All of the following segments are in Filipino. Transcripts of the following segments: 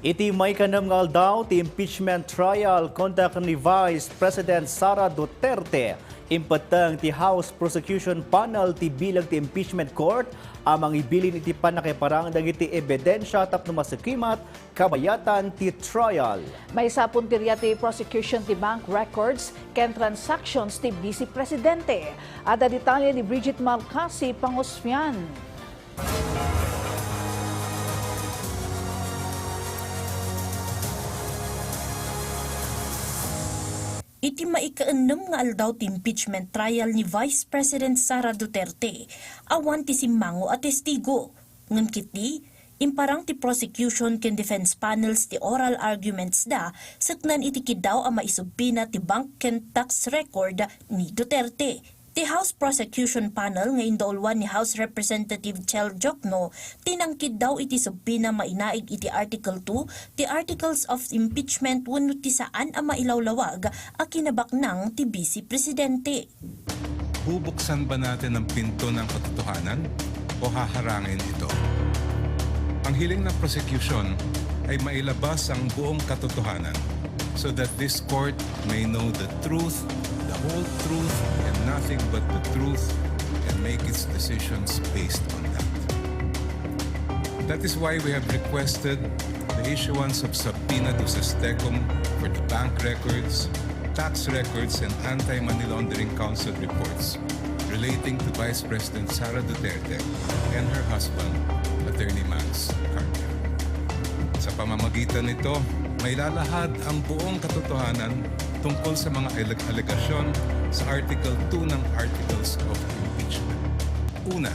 Iti may kanam nga aldaw ti impeachment trial conduct ni Vice President Sara Duterte. Impetteng ti House Prosecution Panel ti Bileg ti Impeachment Court amang ibilin iti pannakaiparang dagiti ebidensya tapno masakimat kabayatan ti trial. May sapon ti prosecution ti bank records ken transactions ti Vice Presidente. Ada detalye ni Brigitte Marcasi-Pangosfian. Iti maika-6 nga aldaw ti impeachment trial ni Vice President Sara Duterte, awan ti simmango at testigo. Ngun kiti, imparang ti prosecution ken defense panels ti oral arguments da, saknan iti kidaw ang maisubpina ti bank ken tax record ni Duterte. Ti House Prosecution Panel nga indolwan ni House Representative Chel Jokno, tinangkid daw iti subpina mainaig iti Article 2, ti Articles of Impeachment wenno ti saan ang mailawlawag a kinabaknang ti Vice Presidente. Bubuksan ba natin ang pinto ng katotohanan o haharangin ito? Ang hiling ng prosecution ay mailabas ang buong katotohanan so that this court may know the truth, the whole truth, and nothing but the truth, and make its decisions based on that. That is why we have requested the issuance of subpoena to Sestecom for the bank records, tax records, and Anti-Money Laundering Council reports relating to Vice President Sara Duterte and her husband, Attorney Max Carter. Sa pamamagitan nito, may lalahad ang buong katotohanan tungkol sa mga alegasyon sa Article 2 ng Articles of Impeachment. Una,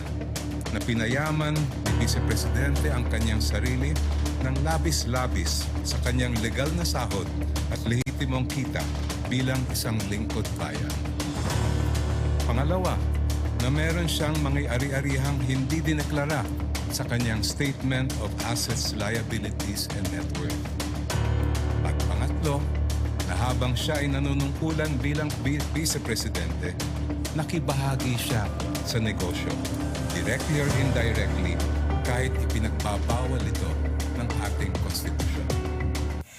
na pinayaman ni Vice Presidente ang kanyang sarili ng labis-labis sa kanyang legal na sahod at lehitimong kita bilang isang lingkod bayan. Pangalawa, na meron siyang mga ari-arihang hindi dineklara sa kanyang Statement of Assets, Liabilities, and Net Worth. At pangatlo, na habang siya ay nanunungkulan bilang Vice Presidente, nakibahagi siya sa negosyo, directly or indirectly, kahit ipinagbabawal ito ng ating konstitusyon.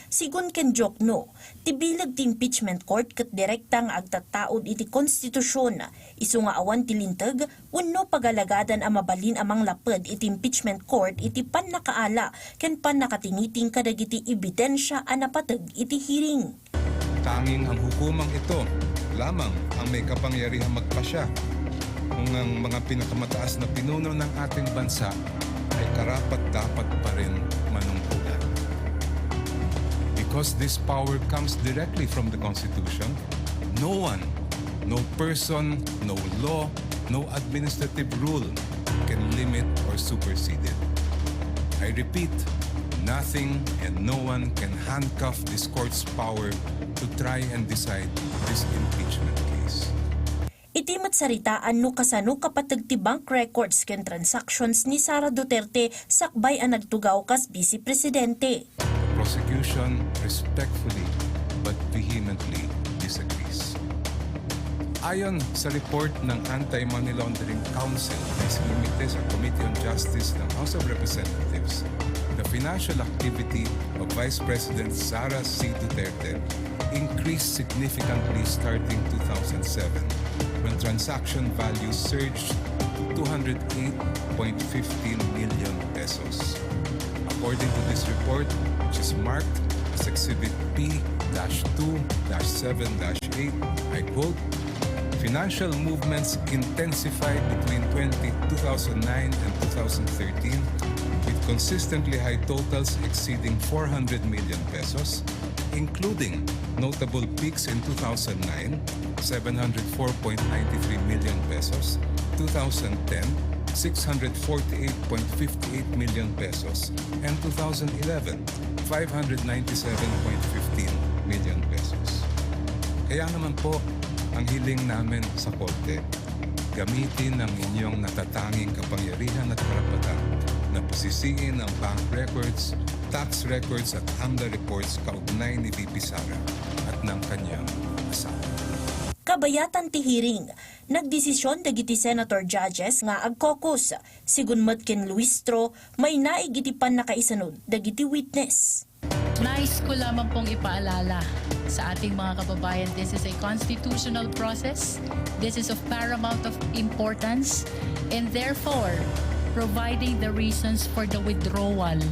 Sigun ken Jokno, ti bileg ti impeachment court ket direkta nga agtataod iti konstitusyon, isu nga awan ti linteg wenno pagalagadan a mabalin amang laped iti impeachment court iti pannakaala ken pannakatiniting kadagiti ebidensya a napateg iti hearing. Tanging ang hukumang ito lamang ang may kapangyarihang magpasya kung ang mga pinakamataas na pinuno ng ating bansa ay karapat-dapat pa rin manungkulan. Because this power comes directly from the Constitution, no one, no person, no law, no administrative rule can limit or supersede it. I repeat, nothing and no one can handcuff this court's power to try and decide this impeachment case. Iti matsaritaan no kasano kapateg ti bank records ken transactions ni Sara Duterte sakbay ang nagtugaw kas Vice Presidente. The prosecution respectfully but vehemently disagrees. Ayon sa report ng Anti-Money Laundering Council na sinumite sa Committee on Justice ng House of Representatives, the financial activity of Vice President Sara C. Duterte increased significantly starting 2007 when transaction values surged to 208.15 million pesos. According to this report, which is marked as Exhibit P-2-7-8, I quote, "Financial movements intensified between 2009 and 2013 with consistently high totals exceeding 400 million pesos, including notable peaks in 2009, 704.93 million pesos, 2010, 648.58 million pesos, and 2011, 597.15 million pesos. Kaya naman po, ang hiling namin sa Korte, gamitin ang inyong natatanging kapangyarihan at karapatan na pusisiin ang bank records, tax records at AMDA reports kaugnay ni VP Sara at ng kanyang asawa. Kabayatan ti hearing, nagdesisyon dagiti senator judges nga agkokos, sigun met ken Luistro, may naig iti pannakaisanod dagiti witness. Nais ko lamang pong ipaalala sa ating mga kababayan, this is a constitutional process. This is of paramount of importance, and therefore, providing the reasons for the withdrawal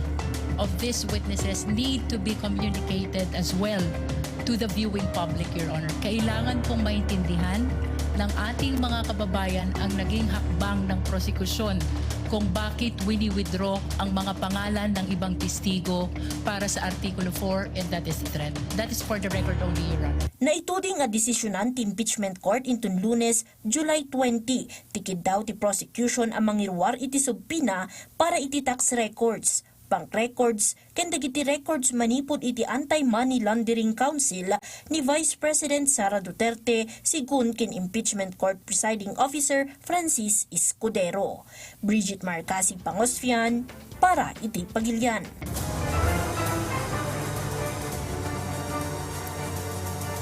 of these witnesses need to be communicated as well to the viewing public, Your Honor. Kailangan pong maintindihan ng ating mga kababayan ang naging hakbang ng prosekusyon kung bakit wini-withdraw ang mga pangalan ng ibang testigo para sa Artikulo 4, and that is the threat. That is for the record only, Your Honor. Naituding nga desisyonan ti impeachment court inton Lunes, July 20, tikid daw ti prosecution ang mangirwar iti subpina para iti tax records, bank records, ken dagiti records manipod iti Anti-Money Laundering Council ni Vice President Sara Duterte sigun ken Impeachment Court Presiding Officer Francis Escudero. Brigitte Marcasi-Pangosfian para iti Pagilian.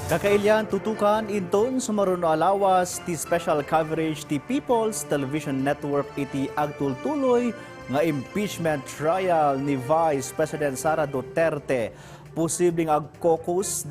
Kakailyan tutukan inton sumaruno alawas ti special coverage ti People's Television Network iti agtultuloy nga impeachment trial ni Vice President Sara Duterte. Posibleng agkokos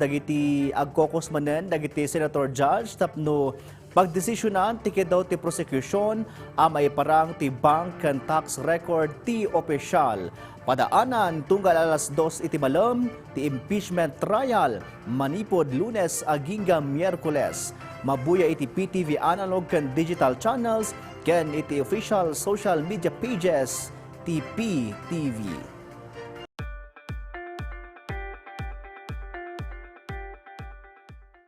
manen dagiti Senator Judge tapno pagdesisyonan tikid daw ti prosekusyon ang maiparang ti bank ken tax record ti opisyal. Padaanan tunggal alas 2 iti malam ti impeachment trial manipod Lunes agingga Miyerkules. Mabuya iti PTV analog ken digital channels ken iti official social media pages ti PTV.